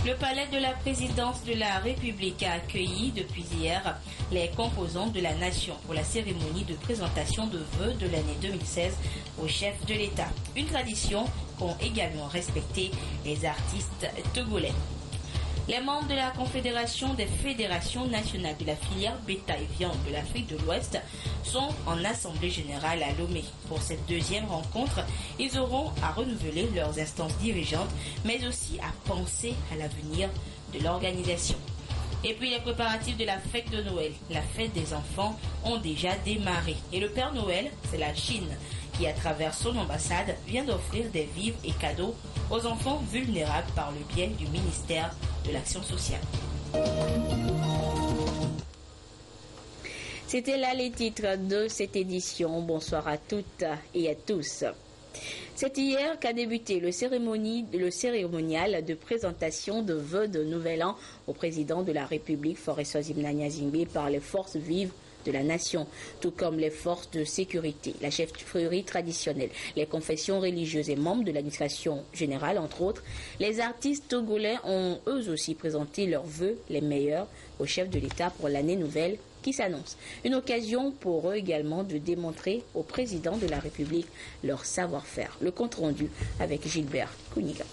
Le palais de la présidence de la République a accueilli depuis hier les composants de la nation pour la cérémonie de présentation de vœux de l'année 2016 au chef de l'État. Une tradition qu'ont également respecté les artistes togolais. Les membres de la Confédération des fédérations nationales de la filière bétail-viande de l'Afrique de l'Ouest sont en assemblée générale à Lomé. Pour cette deuxième rencontre, ils auront à renouveler leurs instances dirigeantes, mais aussi à penser à l'avenir de l'organisation. Et puis les préparatifs de la fête de Noël, la fête des enfants, ont déjà démarré. Et le Père Noël, c'est la Chine qui, à travers son ambassade, vient d'offrir des vivres et cadeaux aux enfants vulnérables par le biais du ministère de l'Action sociale. C'était là les titres de cette édition. Bonsoir à toutes et à tous. C'est hier qu'a débuté le cérémonial de présentation de vœux de Nouvel An au président de la République, Faure Zimnania Zingbe, par les forces vives de la nation, tout comme les forces de sécurité, la chefferie traditionnelle, les confessions religieuses et membres de l'administration générale, entre autres. Les artistes togolais ont eux aussi présenté leurs vœux les meilleurs au chef de l'État pour l'année nouvelle qui s'annonce. Une occasion pour eux également de démontrer au président de la République leur savoir-faire. Le compte rendu avec Gilbert Kouniga.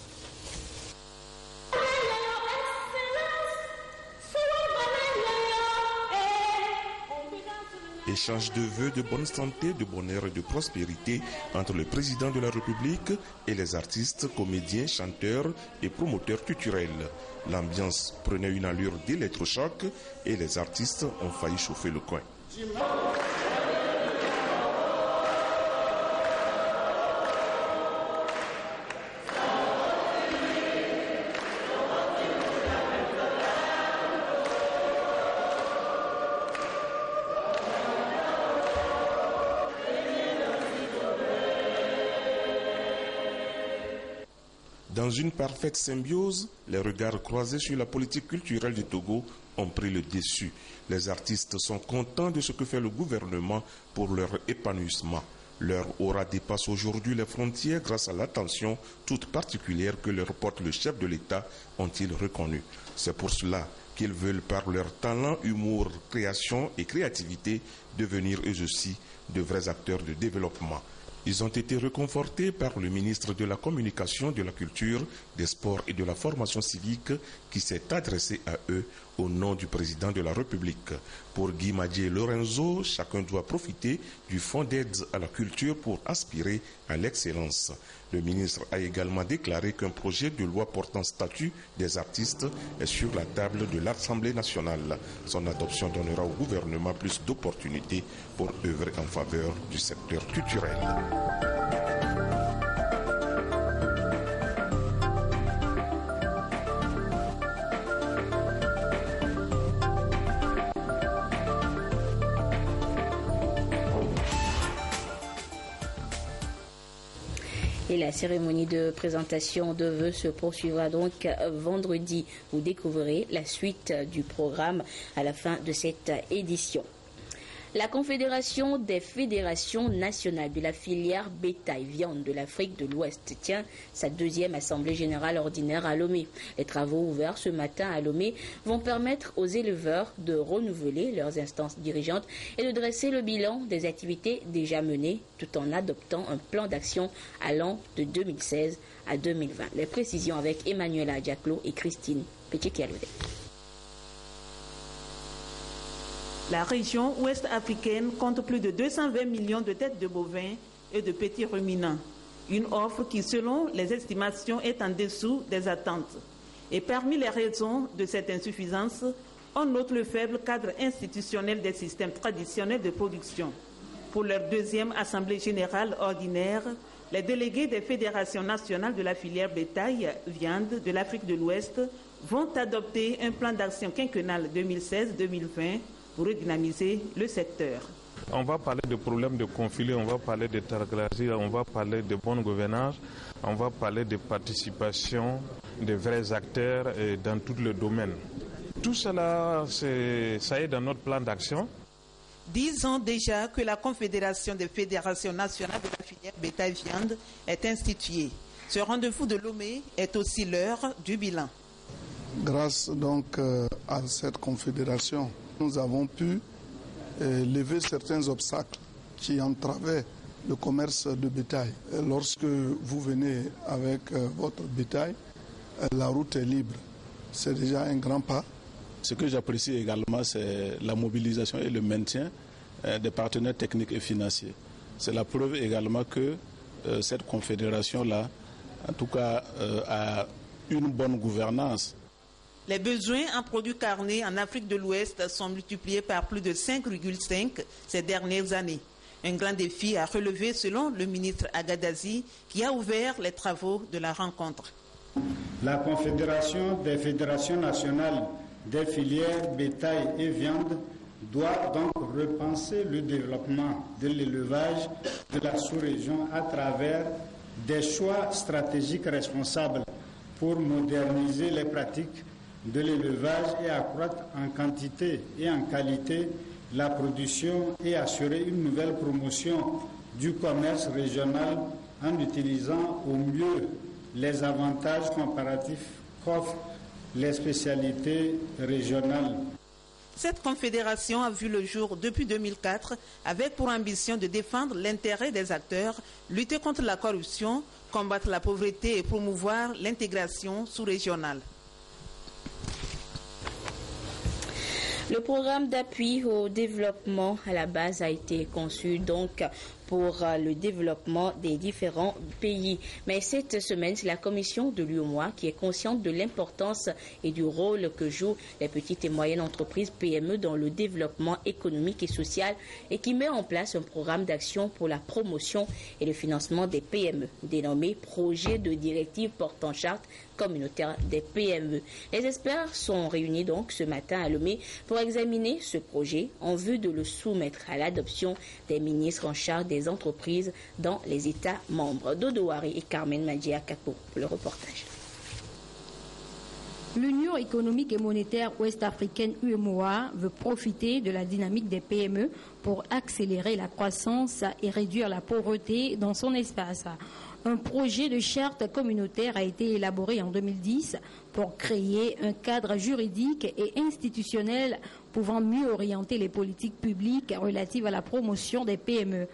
Échange de vœux de bonne santé, de bonheur et de prospérité entre le président de la République et les artistes, comédiens, chanteurs et promoteurs culturels. L'ambiance prenait une allure d'électrochoc et les artistes ont failli chauffer le coin. Dans une parfaite symbiose, les regards croisés sur la politique culturelle du Togo ont pris le dessus. Les artistes sont contents de ce que fait le gouvernement pour leur épanouissement. Leur aura dépasse aujourd'hui les frontières grâce à l'attention toute particulière que leur porte le chef de l'État, ont-ils reconnu. C'est pour cela qu'ils veulent, par leur talent, humour, création et créativité, devenir eux aussi de vrais acteurs de développement. Ils ont été réconfortés par le ministre de la Communication, de la Culture, des Sports et de la Formation civique qui s'est adressé à eux au nom du président de la République. Pour Guy Madje Lorenzo, chacun doit profiter du fonds d'aide à la culture pour aspirer à l'excellence. Le ministre a également déclaré qu'un projet de loi portant statut des artistes est sur la table de l'Assemblée nationale. Son adoption donnera au gouvernement plus d'opportunités pour œuvrer en faveur du secteur culturel. Et la cérémonie de présentation de vœux se poursuivra donc vendredi. Vous découvrirez la suite du programme à la fin de cette édition. La Confédération des fédérations nationales de la filière bétail-viande de l'Afrique de l'Ouest tient sa deuxième assemblée générale ordinaire à Lomé. Les travaux ouverts ce matin à Lomé vont permettre aux éleveurs de renouveler leurs instances dirigeantes et de dresser le bilan des activités déjà menées tout en adoptant un plan d'action allant de 2016 à 2020. Les précisions avec Emmanuela Diaclo et Christine Petit-Kialodé. La région ouest africaine compte plus de 220 millions de têtes de bovins et de petits ruminants. Une offre qui, selon les estimations, est en dessous des attentes. Et parmi les raisons de cette insuffisance, on note le faible cadre institutionnel des systèmes traditionnels de production. Pour leur deuxième assemblée générale ordinaire, les délégués des fédérations nationales de la filière bétail-viande de l'Afrique de l'Ouest vont adopter un plan d'action quinquennal 2016-2020 pour redynamiser le secteur. On va parler de problèmes de conflits, on va parler de targlasie, on va parler de bonne gouvernance, on va parler de participation des vrais acteurs dans tout le domaine. Tout cela, ça est dans notre plan d'action. Disons déjà que la Confédération des fédérations nationales de la filière bétail-viande est instituée. Ce rendez-vous de Lomé est aussi l'heure du bilan. Grâce donc à cette confédération, nous avons pu lever certains obstacles qui entravaient le commerce de bétail. Lorsque vous venez avec votre bétail, la route est libre. C'est déjà un grand pas. Ce que j'apprécie également, c'est la mobilisation et le maintien des partenaires techniques et financiers. C'est la preuve également que cette confédération-là, en tout cas, a une bonne gouvernance. Les besoins en produits carnés en Afrique de l'Ouest sont multipliés par plus de 5,5 ces dernières années. Un grand défi à relever selon le ministre Agadazi qui a ouvert les travaux de la rencontre. La Confédération des fédérations nationales des filières bétail et viande doit donc repenser le développement de l'élevage de la sous-région à travers des choix stratégiques responsables pour moderniser les pratiques de l'élevage et accroître en quantité et en qualité la production et assurer une nouvelle promotion du commerce régional en utilisant au mieux les avantages comparatifs qu'offrent les spécialités régionales. Cette confédération a vu le jour depuis 2004 avec pour ambition de défendre l'intérêt des acteurs, lutter contre la corruption, combattre la pauvreté et promouvoir l'intégration sous-régionale. Le programme d'appui au développement à la base a été conçu donc pour le développement des différents pays. Mais cette semaine, c'est la commission de l'UEMOA qui est consciente de l'importance et du rôle que jouent les petites et moyennes entreprises PME dans le développement économique et social et qui met en place un programme d'action pour la promotion et le financement des PME, dénommé Projet de directive portant charte communautaire des PME. Les experts sont réunis donc ce matin à Lomé pour examiner ce projet en vue de le soumettre à l'adoption des ministres en charge des entreprises dans les États membres. Dodo Wari et Carmen Madia Kapo pour le reportage. L'Union économique et monétaire ouest-africaine UEMOA veut profiter de la dynamique des PME pour accélérer la croissance et réduire la pauvreté dans son espace. Un projet de charte communautaire a été élaboré en 2010 pour créer un cadre juridique et institutionnel pouvant mieux orienter les politiques publiques relatives à la promotion des PME.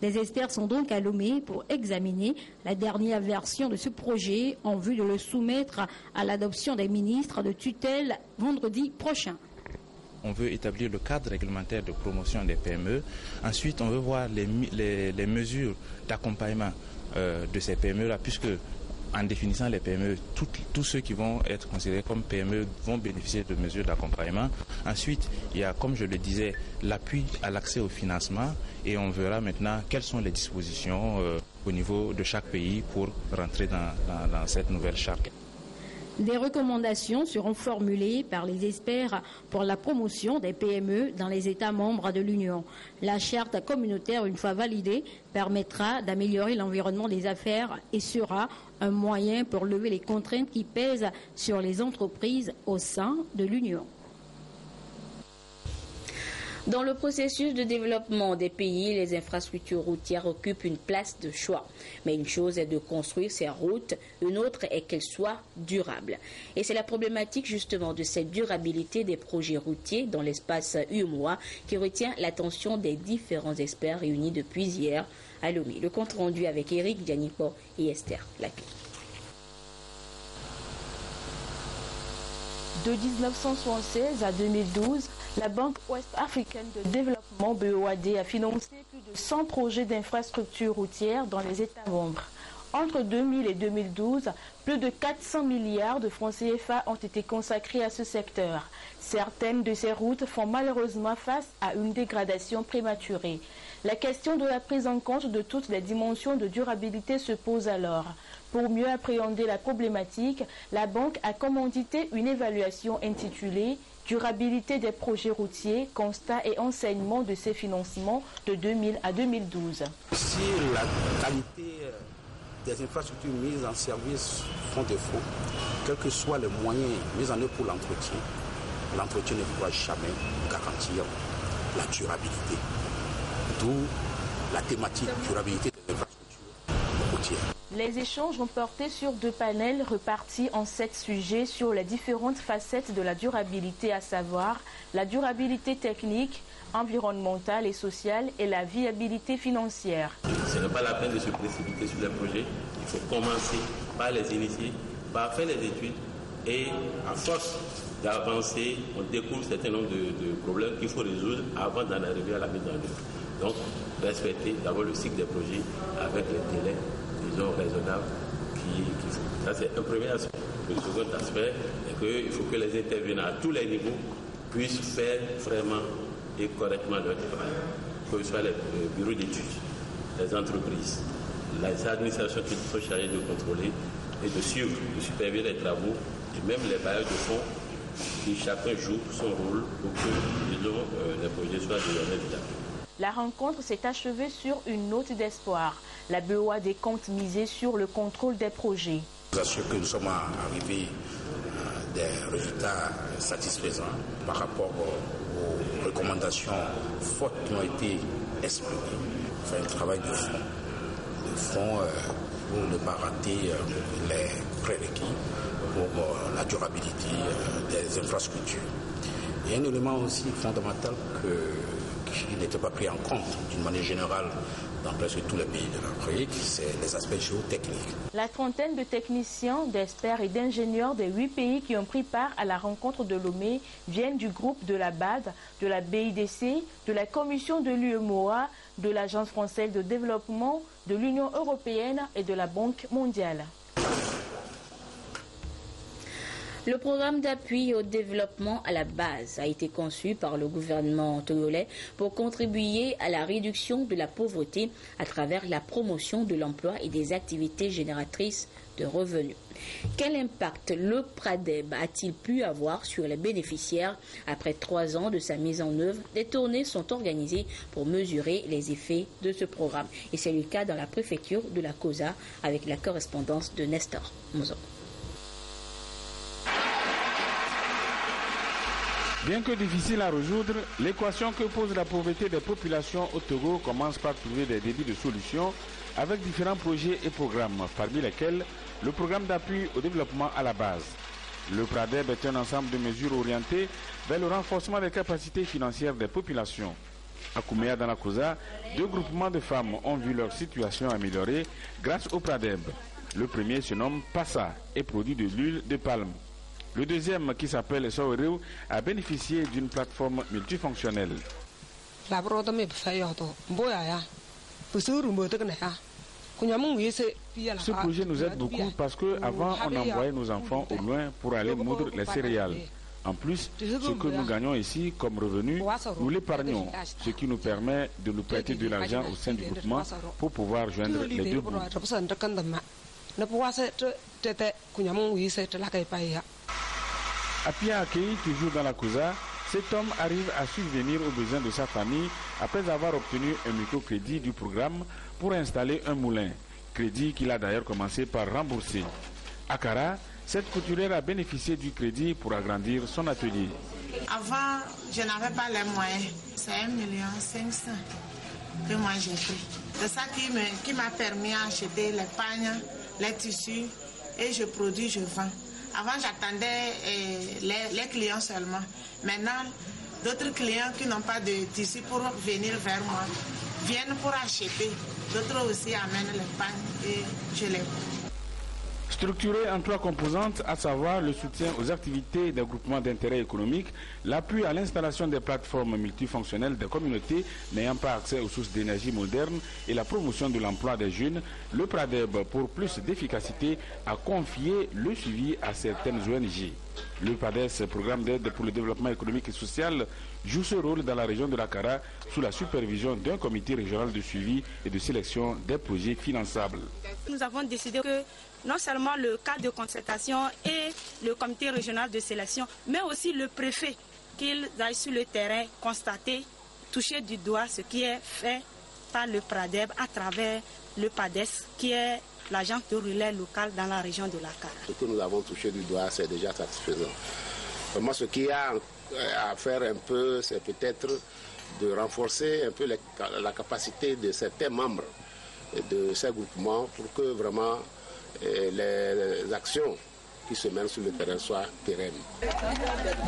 Des experts sont donc à Lomé pour examiner la dernière version de ce projet en vue de le soumettre à l'adoption des ministres de tutelle vendredi prochain. On veut établir le cadre réglementaire de promotion des PME. Ensuite, on veut voir les mesures d'accompagnement de ces PME-là, puisque en définissant les PME, tous ceux qui vont être considérés comme PME vont bénéficier de mesures d'accompagnement. Ensuite, il y a, comme je le disais, l'appui à l'accès au financement et on verra maintenant quelles sont les dispositions au niveau de chaque pays pour rentrer dans cette nouvelle charte. Des recommandations seront formulées par les experts pour la promotion des PME dans les États membres de l'Union. La charte communautaire, une fois validée, permettra d'améliorer l'environnement des affaires et sera un moyen pour lever les contraintes qui pèsent sur les entreprises au sein de l'Union. Dans le processus de développement des pays, les infrastructures routières occupent une place de choix. Mais une chose est de construire ces routes, une autre est qu'elles soient durables. Et c'est la problématique justement de cette durabilité des projets routiers dans l'espace UEMOA qui retient l'attention des différents experts réunis depuis hier à Lomé. Le compte rendu avec Eric Dianipo et Esther Lapi. De 1976 à 2012, la Banque ouest-africaine de développement BOAD a financé plus de 100 projets d'infrastructures routières dans les États membres. Entre 2000 et 2012, plus de 400 milliards de francs CFA ont été consacrés à ce secteur. Certaines de ces routes font malheureusement face à une dégradation prématurée. La question de la prise en compte de toutes les dimensions de durabilité se pose alors. Pour mieux appréhender la problématique, la Banque a commandité une évaluation intitulée « Durabilité des projets routiers, constats et enseignements de ces financements de 2000 à 2012 ». Si la qualité des infrastructures mises en service font défaut, quels que soient les moyens mis en œuvre pour l'entretien ne pourra jamais garantir la durabilité. D'où la thématique durabilité des infrastructures routières. Les échanges ont porté sur 2 panels repartis en 7 sujets sur les différentes facettes de la durabilité, à savoir la durabilité technique, environnementale et sociale et la viabilité financière. Ce n'est pas la peine de se précipiter sur les projets. Il faut commencer par les initier, par faire les études et à force d'avancer, on découvre un certain nombre de problèmes qu'il faut résoudre avant d'en arriver à la mise en œuvre. Donc, respecter d'abord le cycle des projets avec les délais, disons, raisonnables qu'il faut. Ça, c'est un premier aspect. Le second aspect est qu'il faut que les intervenants à tous les niveaux puissent faire vraiment et correctement leur travail. Que ce soit les bureaux d'études, les entreprises, les administrations qui sont chargées de contrôler et de suivre, de superviser les travaux, et même les bailleurs de fonds qui chacun joue son rôle pour que les projets soient désormais viables. La rencontre s'est achevée sur une note d'espoir. La BOAD compte miser sur le contrôle des projets. Je vous assure que nous sommes arrivés à des résultats satisfaisants par rapport aux recommandations fortes qui ont été exprimées. Faire un travail de fond pour ne pas rater les prérequis pour la durabilité des infrastructures. Il y a un élément aussi fondamental qui n'était pas pris en compte d'une manière générale dans presque tous les pays de l'Afrique, c'est les aspects géotechniques. La trentaine de techniciens, d'experts et d'ingénieurs des 8 pays qui ont pris part à la rencontre de Lomé viennent du groupe de la BAD, de la BIDC, de la Commission de l'UEMOA, de l'Agence française de développement, de l'Union européenne et de la Banque mondiale. Le programme d'appui au développement à la base a été conçu par le gouvernement togolais pour contribuer à la réduction de la pauvreté à travers la promotion de l'emploi et des activités génératrices de revenus. Quel impact le PRADEB a-t-il pu avoir sur les bénéficiaires? Après 3 ans de sa mise en œuvre, des tournées sont organisées pour mesurer les effets de ce programme. Et c'est le cas dans la préfecture de la COSA avec la correspondance de Nestor Mozo. Bien que difficile à résoudre, l'équation que pose la pauvreté des populations au Togo commence par trouver des débuts de solutions avec différents projets et programmes, parmi lesquels le programme d'appui au développement à la base. Le PRADEB est un ensemble de mesures orientées vers le renforcement des capacités financières des populations. À Kouméa, dans la COSA, 2 groupements de femmes ont vu leur situation améliorée grâce au PRADEB. Le premier se nomme Passa et produit de l'huile de palme. Le deuxième, qui s'appelle Sowereu, a bénéficié d'une plateforme multifonctionnelle. Ce projet nous aide beaucoup parce qu'avant, on envoyait nos enfants au loin pour aller moudre les céréales. En plus, ce que nous gagnons ici comme revenu, nous l'épargnons, ce qui nous permet de nous prêter de l'argent au sein du groupement pour pouvoir joindre les 2 bouts. Apia accueilli toujours dans la COSA, cet homme arrive à subvenir aux besoins de sa famille après avoir obtenu un microcrédit du programme pour installer un moulin. Crédit qu'il a d'ailleurs commencé par rembourser. À Kara, cette couturière a bénéficié du crédit pour agrandir son atelier. Avant, je n'avais pas les moyens. C'est 1,5 million que moi j'ai pris. C'est ça qui m'a permis d'acheter les pagnes, les tissus et je produis, je vends. Avant, j'attendais les clients seulement. Maintenant, d'autres clients qui n'ont pas de tissu pour venir vers moi viennent pour acheter. D'autres aussi amènent les pagnes et je les vends. Structuré en 3 composantes, à savoir le soutien aux activités des groupements d'intérêt économique, l'appui à l'installation des plateformes multifonctionnelles des communautés n'ayant pas accès aux sources d'énergie modernes et la promotion de l'emploi des jeunes, le PRADEB, pour plus d'efficacité, a confié le suivi à certaines ONG. Le PADES, programme d'aide pour le développement économique et social, joue ce rôle dans la région de la Kara sous la supervision d'un comité régional de suivi et de sélection des projets finançables. Nous avons décidé que non seulement le cadre de concertation et le comité régional de sélection, mais aussi le préfet, qu'ils aillent sur le terrain constater, toucher du doigt ce qui est fait par le PRADEB à travers le PADES, qui est l'agence de relais local dans la région de la Kara. Ce que nous avons touché du doigt, c'est déjà satisfaisant. Moi, ce qu'il y a à faire un peu, c'est peut-être de renforcer un peu la capacité de certains membres de ces groupements pour que vraiment les actions qui se mènent sur le terrain soient pérennes.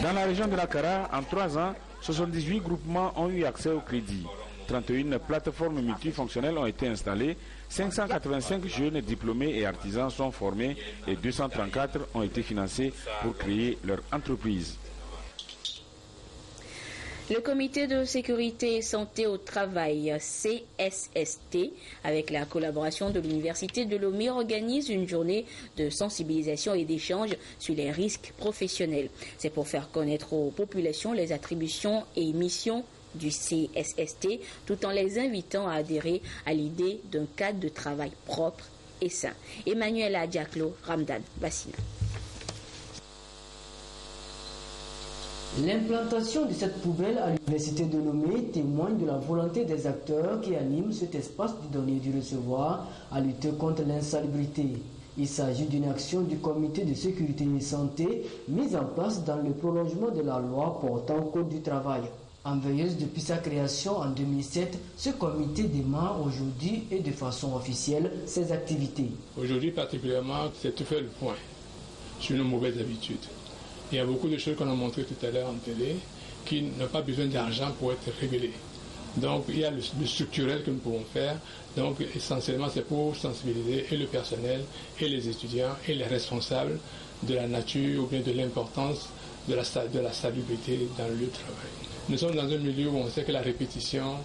Dans la région de la Kara, en 3 ans, 78 groupements ont eu accès au crédit. 31 plateformes multifonctionnelles ont été installées, 585 jeunes diplômés et artisans sont formés et 234 ont été financés pour créer leur entreprise. Le comité de sécurité et santé au travail, CSST, avec la collaboration de l'Université de Lomé, organise une journée de sensibilisation et d'échange sur les risques professionnels. C'est pour faire connaître aux populations les attributions et missions du CSST, tout en les invitant à adhérer à l'idée d'un cadre de travail propre et sain. Emmanuel Adiaklo, Ramdan Bassina. L'implantation de cette poubelle à l'université de Lomé témoigne de la volonté des acteurs qui animent cet espace du donner et du recevoir à lutter contre l'insalubrité. Il s'agit d'une action du comité de sécurité et santé mise en place dans le prolongement de la loi portant code du travail. En veilleuse depuis sa création en 2007, ce comité démarre aujourd'hui et de façon officielle ses activités. Aujourd'hui particulièrement, c'est de faire le point sur nos mauvaises habitudes. Il y a beaucoup de choses qu'on a montrées tout à l'heure en télé qui n'ont pas besoin d'argent pour être révélées. Donc il y a le structurel que nous pouvons faire. Donc essentiellement c'est pour sensibiliser et le personnel et les étudiants et les responsables de la nature ou bien de l'importance de la salubrité dans le lieu de travail. Nous sommes dans un milieu où on sait que la répétition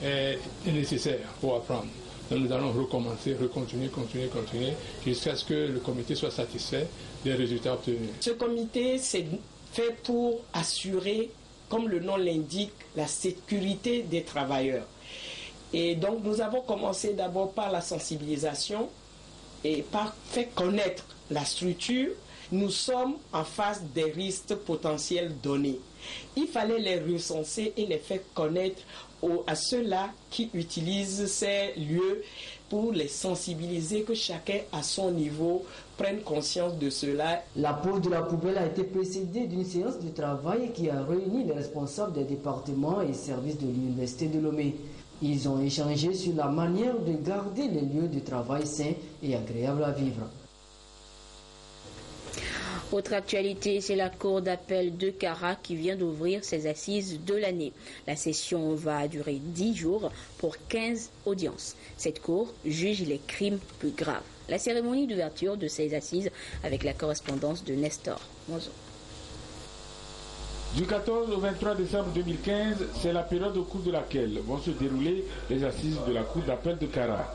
est nécessaire pour apprendre. Donc nous allons recommencer, continuer, jusqu'à ce que le comité soit satisfait des résultats obtenus. Ce comité, c'est fait pour assurer, comme le nom l'indique, la sécurité des travailleurs. Et donc nous avons commencé d'abord par la sensibilisation et par faire connaître la structure. Nous sommes en face des risques potentiels donnés. Il fallait les recenser et les faire connaître à ceux-là qui utilisent ces lieux pour les sensibiliser, que chacun à son niveau prenne conscience de cela. La pose de la poubelle a été précédée d'une séance de travail qui a réuni les responsables des départements et services de l'Université de Lomé. Ils ont échangé sur la manière de garder les lieux de travail sains et agréables à vivre. Autre actualité, c'est la Cour d'appel de Kara qui vient d'ouvrir ses assises de l'année. La session va durer 10 jours pour 15 audiences. Cette Cour juge les crimes plus graves. La cérémonie d'ouverture de ces assises avec la correspondance de Nestor Mozo. Du 14 au 23 décembre 2015, c'est la période au cours de laquelle vont se dérouler les assises de la Cour d'appel de Kara.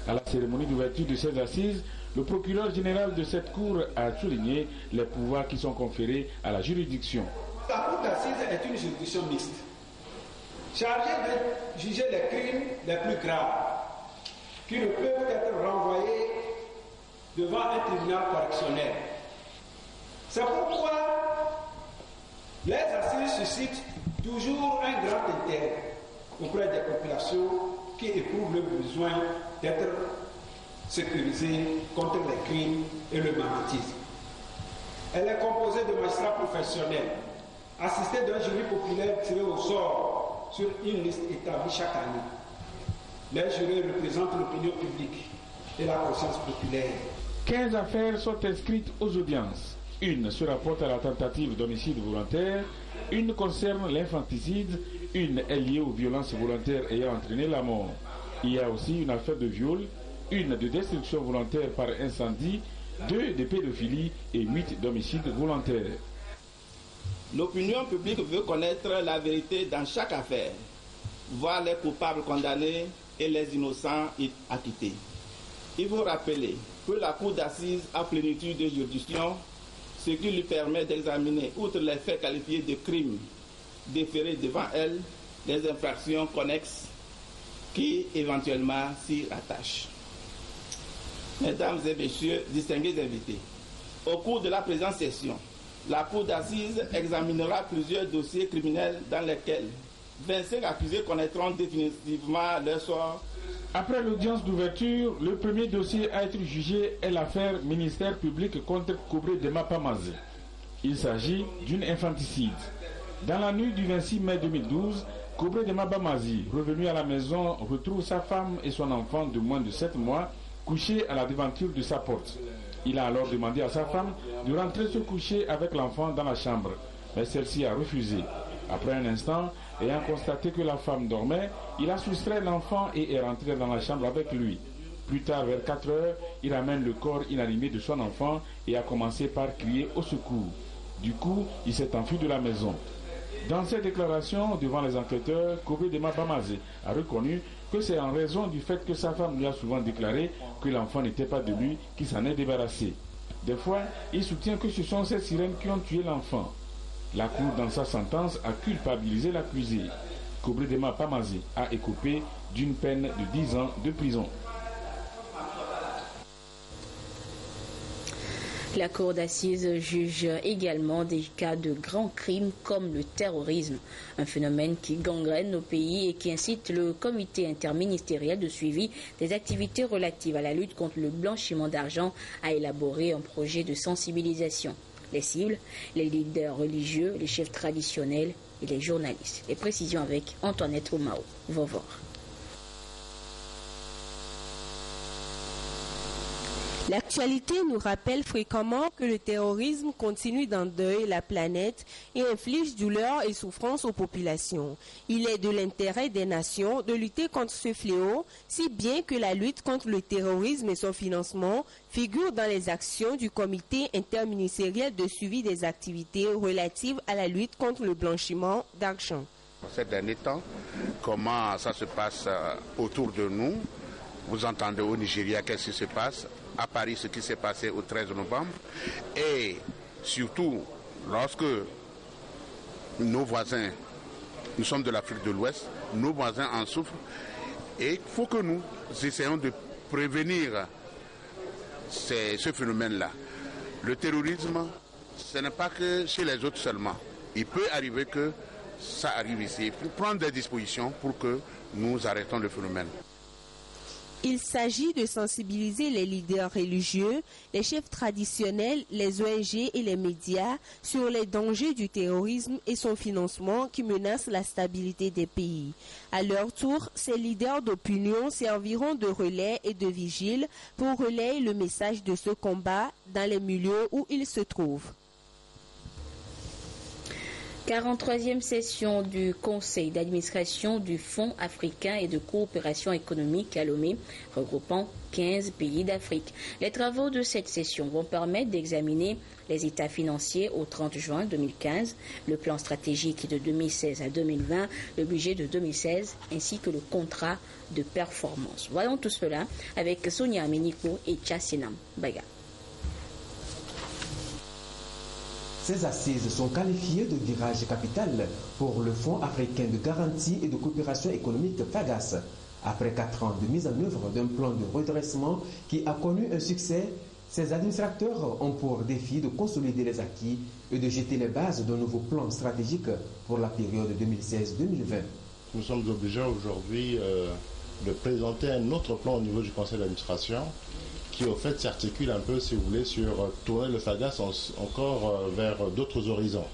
À la cérémonie d'ouverture de ces assises, le procureur général de cette cour a souligné les pouvoirs qui sont conférés à la juridiction. La cour d'assises est une juridiction mixte, chargée de juger les crimes les plus graves, qui ne peuvent être renvoyés devant un tribunal correctionnel. C'est pourquoi les assises suscitent toujours un grand intérêt auprès des populations qui éprouvent le besoin d'être sécurisées contre les crimes et le banditisme. Elle est composée de magistrats professionnels, assistés d'un jury populaire tiré au sort sur une liste établie chaque année. Les jurés représentent l'opinion publique et la conscience populaire. 15 affaires sont inscrites aux audiences. Une se rapporte à la tentative d'homicide volontaire, une concerne l'infanticide, une est liée aux violences volontaires ayant entraîné la mort. Il y a aussi une affaire de viol, une de destruction volontaire par incendie, 2 de pédophilie et 8 d'homicide volontaire. L'opinion publique veut connaître la vérité dans chaque affaire, voir les coupables condamnés et les innocents acquittés. Il faut rappeler que la Cour d'assises a plénitude de juridiction, ce qui lui permet d'examiner, outre les faits qualifiés de crimes, déférer devant elle les infractions connexes qui éventuellement s'y rattachent. Mesdames et messieurs, distingués invités, au cours de la présente session, la Cour d'assises examinera plusieurs dossiers criminels dans lesquels 25 accusés connaîtront définitivement leur sort. Après l'audience d'ouverture, le premier dossier à être jugé est l'affaire ministère public contre Kobré de Mapamaze. Il s'agit d'une infanticide. Dans la nuit du 26 mai 2012, Kobré de Mabamazi, revenu à la maison, retrouve sa femme et son enfant de moins de 7 mois couchés à la devanture de sa porte. Il a alors demandé à sa femme de rentrer se coucher avec l'enfant dans la chambre, mais celle-ci a refusé. Après un instant, ayant constaté que la femme dormait, il a soustrait l'enfant et est rentré dans la chambre avec lui. Plus tard, vers 4 heures, il amène le corps inanimé de son enfant et a commencé par crier au secours. Du coup, il s'est enfui de la maison. Dans ses déclarations devant les enquêteurs, Kobré de Mabamazi a reconnu que c'est en raison du fait que sa femme lui a souvent déclaré que l'enfant n'était pas de lui qu'il s'en est débarrassé. Des fois, il soutient que ce sont ces sirènes qui ont tué l'enfant. La Cour, dans sa sentence, a culpabilisé l'accusé. Kobré de Mabamazi a écopé d'une peine de 10 ans de prison. La Cour d'assises juge également des cas de grands crimes comme le terrorisme, un phénomène qui gangrène nos pays et qui incite le comité interministériel de suivi des activités relatives à la lutte contre le blanchiment d'argent à élaborer un projet de sensibilisation. Les cibles, les leaders religieux, les chefs traditionnels et les journalistes. Les précisions avec Antoinette Omao. Vovor. L'actualité nous rappelle fréquemment que le terrorisme continue d'endeuiller la planète et inflige douleur et souffrance aux populations. Il est de l'intérêt des nations de lutter contre ce fléau, si bien que la lutte contre le terrorisme et son financement figure dans les actions du comité interministériel de suivi des activités relatives à la lutte contre le blanchiment d'argent. Ces derniers temps, comment ça se passe autour de nous? Vous entendez au Nigeria qu'est-ce qui se passe, à Paris ce qui s'est passé au 13 novembre, et surtout lorsque nos voisins, nous sommes de l'Afrique de l'Ouest, nos voisins en souffrent, et il faut que nous essayons de prévenir ce phénomène-là. Le terrorisme, ce n'est pas que chez les autres seulement. Il peut arriver que ça arrive ici. Il faut prendre des dispositions pour que nous arrêtons le phénomène. Il s'agit de sensibiliser les leaders religieux, les chefs traditionnels, les ONG et les médias sur les dangers du terrorisme et son financement qui menacent la stabilité des pays. À leur tour, ces leaders d'opinion serviront de relais et de vigiles pour relayer le message de ce combat dans les milieux où ils se trouvent. 43e session du Conseil d'administration du Fonds africain et de coopération économique à Lomé, regroupant 15 pays d'Afrique. Les travaux de cette session vont permettre d'examiner les états financiers au 30 juin 2015, le plan stratégique de 2016 à 2020, le budget de 2016 ainsi que le contrat de performance. Voyons tout cela avec Sonia Ameniko et Tchassinam Baga. Ces assises sont qualifiées de virage capital pour le Fonds africain de garantie et de coopération économique FAGAS. Après 4 ans de mise en œuvre d'un plan de redressement qui a connu un succès, ces administrateurs ont pour défi de consolider les acquis et de jeter les bases d'un nouveau plan stratégique pour la période 2016-2020. Nous sommes obligés aujourd'hui de présenter un autre plan au niveau du conseil d'administration qui au fait s'articule un peu, si vous voulez, sur tourner le FAGAS encore vers d'autres horizons,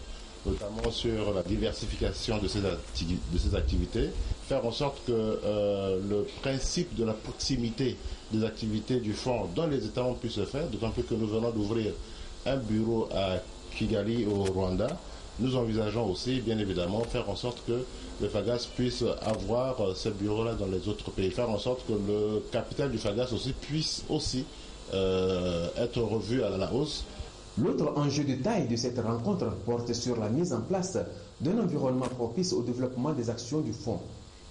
notamment sur la diversification de ces activités, faire en sorte que le principe de la proximité des activités du fonds dans les États membres puisse se faire, d'autant plus que nous venons d'ouvrir un bureau à Kigali au Rwanda. Nous envisageons aussi, bien évidemment, faire en sorte que le FAGAS puisse avoir ce bureau-là dans les autres pays, faire en sorte que le capital du FAGAS aussi puisse aussi être revu à la hausse. L'autre enjeu de taille de cette rencontre porte sur la mise en place d'un environnement propice au développement des actions du fonds.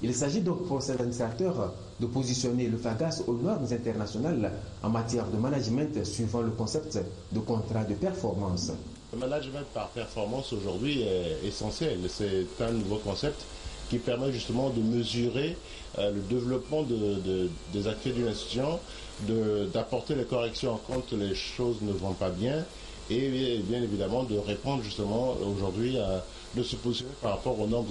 Il s'agit donc pour ces administrateurs de positionner le FAGAS aux normes internationales en matière de management suivant le concept de contrat de performance. Le management par performance aujourd'hui est essentiel. C'est un nouveau concept qui permet justement de mesurer le développement des activités d'une institution, d'apporter les corrections quand les choses ne vont pas bien et bien évidemment de répondre justement aujourd'hui de se positionner par rapport aux normes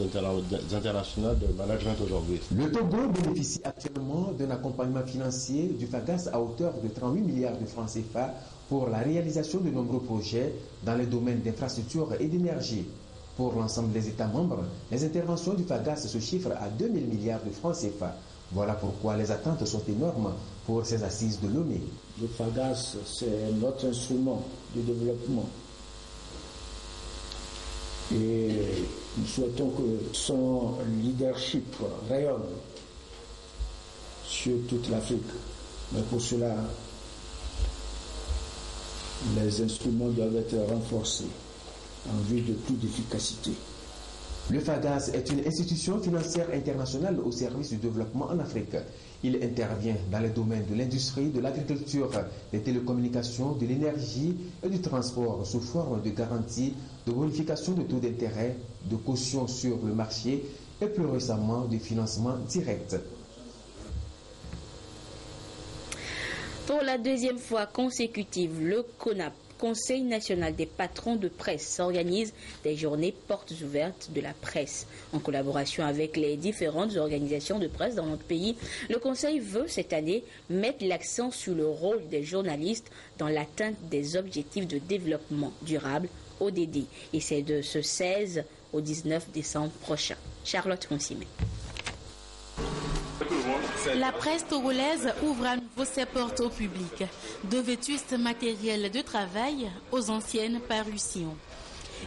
internationales de management aujourd'hui. Le Togo bénéficie actuellement d'un accompagnement financier du FAGAS à hauteur de 38 milliards de francs CFA pour la réalisation de nombreux projets dans les domaines d'infrastructure et d'énergie. Pour l'ensemble des États membres, les interventions du FAGAS se chiffrent à 2 000 milliards de francs CFA. Voilà pourquoi les attentes sont énormes pour ces assises de Lomé. Le FAGAS, c'est notre instrument de développement. Et nous souhaitons que son leadership rayonne sur toute l'Afrique. Mais pour cela, les instruments doivent être renforcés en vue de plus d'efficacité. Le FAGAS est une institution financière internationale au service du développement en Afrique. Il intervient dans les domaines de l'industrie, de l'agriculture, des télécommunications, de l'énergie et du transport sous forme de garanties, de bonification de taux d'intérêt, de caution sur le marché et plus récemment de financement direct. Pour la deuxième fois consécutive, le CONAP, Conseil national des patrons de presse, organise des journées portes ouvertes de la presse. En collaboration avec les différentes organisations de presse dans notre pays, le Conseil veut cette année mettre l'accent sur le rôle des journalistes dans l'atteinte des objectifs de développement durable, ODD. Et c'est de ce 16 au 19 décembre prochain. Charlotte Consimé. La presse togolaise ouvre à nouveau ses portes au public, de vétustes matériels de travail aux anciennes parutions.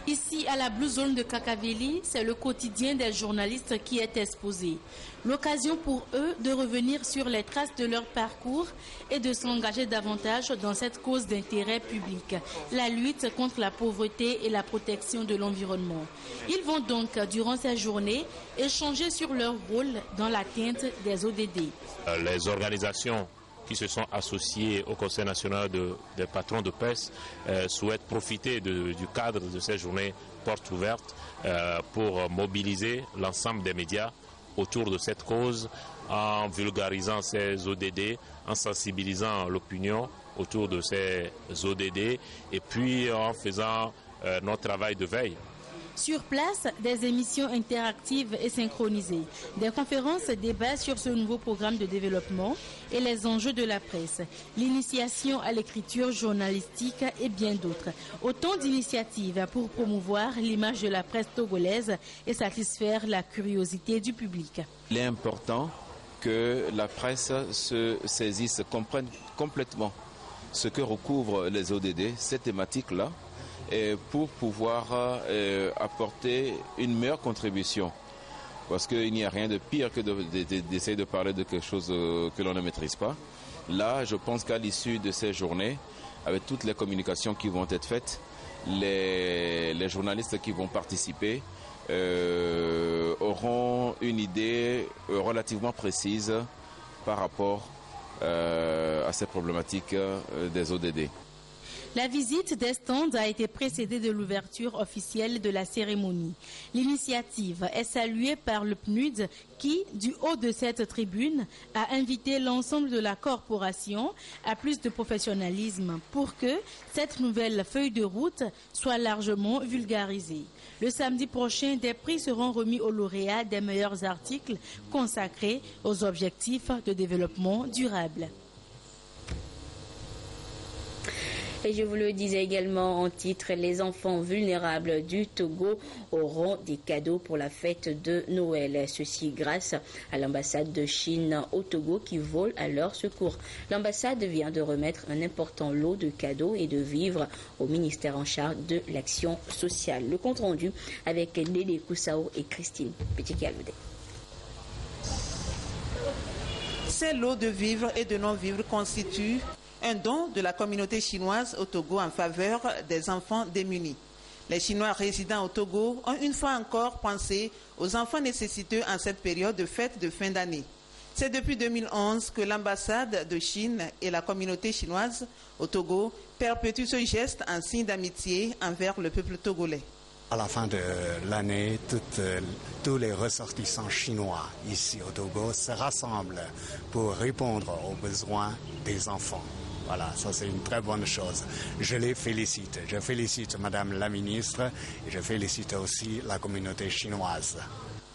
Ici, à la Blue Zone de Kakaveli, c'est le quotidien des journalistes qui est exposé. L'occasion pour eux de revenir sur les traces de leur parcours et de s'engager davantage dans cette cause d'intérêt public, la lutte contre la pauvreté et la protection de l'environnement. Ils vont donc, durant ces journées, échanger sur leur rôle dans l'atteinte des ODD. Les organisations qui se sont associés au Conseil national des patrons de presse souhaitent profiter du cadre de ces journées portes ouvertes pour mobiliser l'ensemble des médias autour de cette cause en vulgarisant ces ODD, en sensibilisant l'opinion autour de ces ODD et puis en faisant notre travail de veille. Sur place, des émissions interactives et synchronisées, des conférences débats sur ce nouveau programme de développement et les enjeux de la presse, l'initiation à l'écriture journalistique et bien d'autres. Autant d'initiatives pour promouvoir l'image de la presse togolaise et satisfaire la curiosité du public. Il est important que la presse se saisisse, comprenne complètement ce que recouvrent les ODD, ces thématiques-là, et pour pouvoir apporter une meilleure contribution. Parce qu'il n'y a rien de pire que d'essayer de parler de quelque chose que l'on ne maîtrise pas. Là, je pense qu'à l'issue de ces journées, avec toutes les communications qui vont être faites, les journalistes qui vont participer auront une idée relativement précise par rapport à ces problématiques des ODD. La visite des stands a été précédée de l'ouverture officielle de la cérémonie. L'initiative est saluée par le PNUD qui, du haut de cette tribune, a invité l'ensemble de la corporation à plus de professionnalisme pour que cette nouvelle feuille de route soit largement vulgarisée. Le samedi prochain, des prix seront remis aux lauréats des meilleurs articles consacrés aux objectifs de développement durable. Et je vous le disais également en titre, les enfants vulnérables du Togo auront des cadeaux pour la fête de Noël. Ceci grâce à l'ambassade de Chine au Togo qui vole à leur secours. L'ambassade vient de remettre un important lot de cadeaux et de vivres au ministère en charge de l'action sociale. Le compte rendu avec Lélé Koussao et Christine Petit-Caloudé. Ces lots de vivres et de non-vivres constituent un don de la communauté chinoise au Togo en faveur des enfants démunis. Les Chinois résidant au Togo ont une fois encore pensé aux enfants nécessiteux en cette période de fête de fin d'année. C'est depuis 2011 que l'ambassade de Chine et la communauté chinoise au Togo perpétuent ce geste en signe d'amitié envers le peuple togolais. À la fin de l'année, tous les ressortissants chinois ici au Togo se rassemblent pour répondre aux besoins des enfants. Voilà, ça c'est une très bonne chose. Je les félicite. Je félicite Madame la ministre et je félicite aussi la communauté chinoise.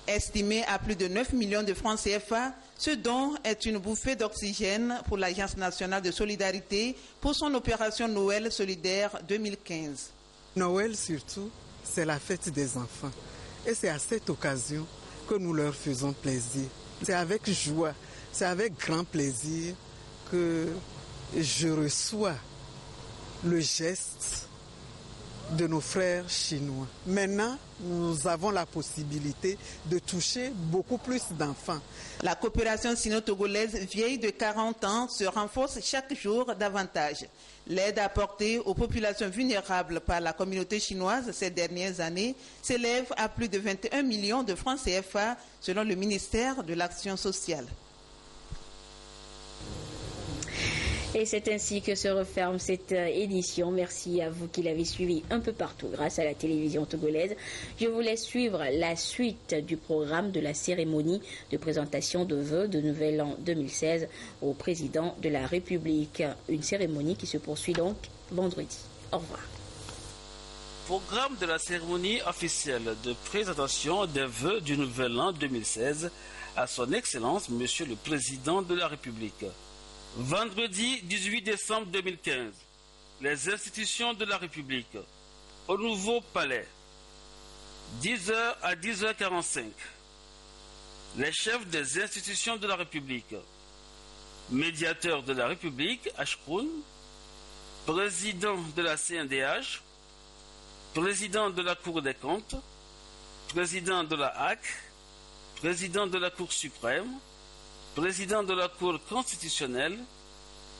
Estimé à plus de 9 millions de francs CFA, ce don est une bouffée d'oxygène pour l'Agence nationale de solidarité pour son opération Noël solidaire 2015. Noël surtout, c'est la fête des enfants. Et c'est à cette occasion que nous leur faisons plaisir. C'est avec joie, c'est avec grand plaisir que je reçois le geste de nos frères chinois. Maintenant, nous avons la possibilité de toucher beaucoup plus d'enfants. La coopération sino-togolaise vieille de 40 ans se renforce chaque jour davantage. L'aide apportée aux populations vulnérables par la communauté chinoise ces dernières années s'élève à plus de 21 millions de francs CFA selon le ministère de l'Action sociale. Et c'est ainsi que se referme cette édition. Merci à vous qui l'avez suivi un peu partout grâce à la télévision togolaise. Je vous laisse suivre la suite du programme de la cérémonie de présentation de vœux de Nouvel An 2016 au président de la République. Une cérémonie qui se poursuit donc vendredi. Au revoir. Programme de la cérémonie officielle de présentation des vœux du Nouvel An 2016 à son Excellence, Monsieur le Président de la République. Vendredi 18 décembre 2015, les institutions de la République, au Nouveau Palais, 10h à 10h45. Les chefs des institutions de la République, médiateur de la République, Ashkroun, président de la CNDH, président de la Cour des comptes, président de la HAC, président de la Cour suprême, président de la Cour constitutionnelle,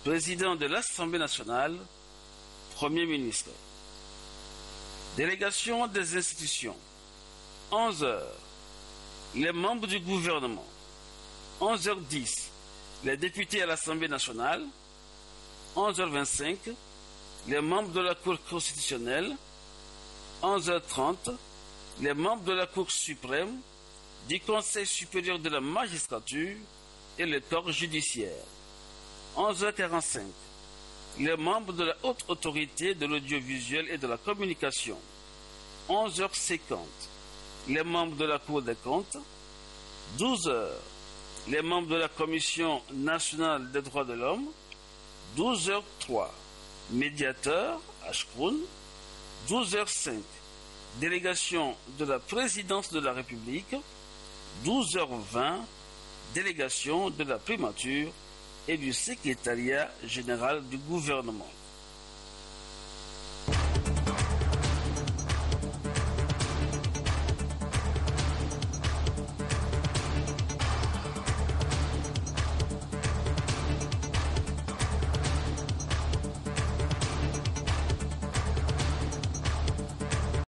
président de l'Assemblée nationale, Premier ministre. Délégation des institutions. 11h, les membres du gouvernement. 11h10, les députés à l'Assemblée nationale. 11h25, les membres de la Cour constitutionnelle. 11h30, les membres de la Cour suprême, du Conseil supérieur de la magistrature et le corps judiciaire. 11h45, les membres de la haute autorité de l'audiovisuel et de la communication. 11h50, les membres de la Cour des comptes. 12h, les membres de la Commission nationale des droits de l'homme. 12h03, médiateur, Ashkroun. 12h05, délégation de la présidence de la République. 12h20, délégation de la primature et du secrétariat général du gouvernement.